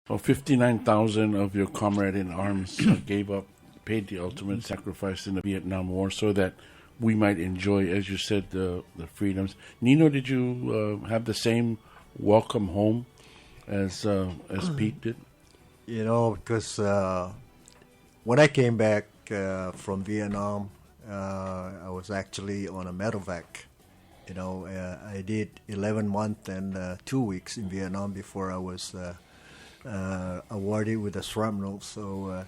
Well, 59,000 of your comrade in arms gave up, paid the ultimate sacrifice in the Vietnam War so that we might enjoy, as you said, the freedoms. Nino, did you have the same welcome home as Pete did? Because when I came back from Vietnam, I was actually on a medevac. I did 11 months and 2 weeks in Vietnam before I was awarded with a shrapnel. So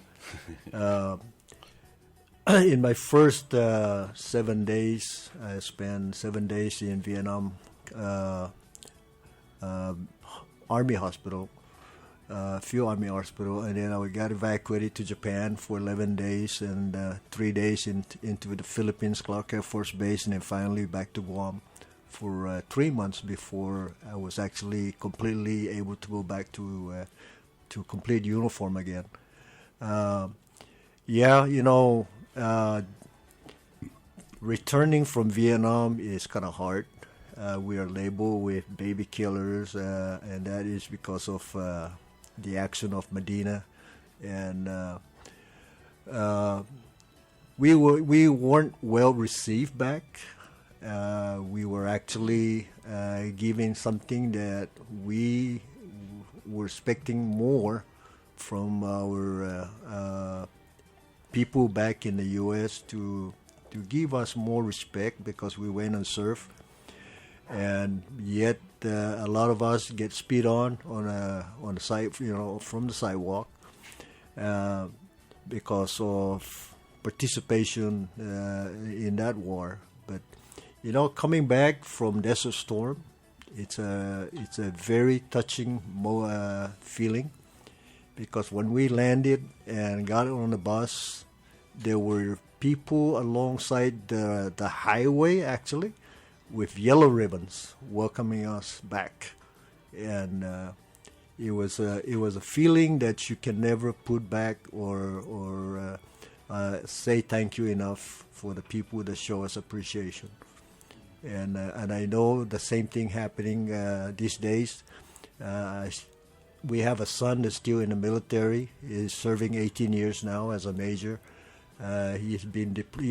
in my first 7 days, I spent 7 days in Vietnam Army Hospital, field Army Hospital, and then I got evacuated to Japan for 11 days and 3 days into the Philippines, Clark Air Force Base, and then finally back to Guam for 3 months before I was actually completely able to go back to complete uniform again. Returning from Vietnam is kind of hard. We are labeled with baby killers, and that is because of the action of Medina, and we weren't well received back. We were actually given something that we were expecting more from our people back in the U.S. to give us more respect because we went and served, and yet a lot of us get spit on the side, from the sidewalk because of participation in that war. But coming back from Desert Storm, it's a very touching feeling, because when we landed and got on the bus, there were people alongside the highway actually with yellow ribbons welcoming us back, and it was a feeling that you can never put back or say thank you enough for the people that show us appreciation. And I know the same thing happening these days. We have a son that's still in the military. He's serving 18 years now as a major. He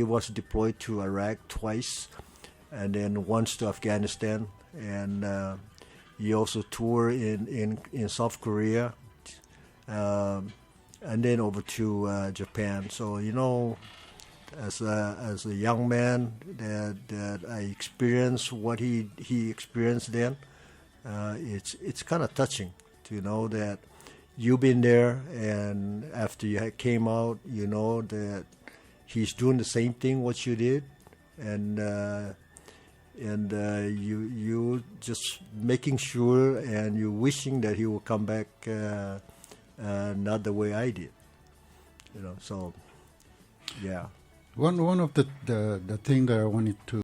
was deployed to Iraq twice, and then once to Afghanistan, and he also toured in South Korea, and then over to Japan. So as a young man that I experienced what he experienced then, it's kind of touching to know that you've been there, and after you came out, that he's doing the same thing what you did, and you just making sure and you wishing that he will come back not the way I did, so yeah. One of the thing that I wanted to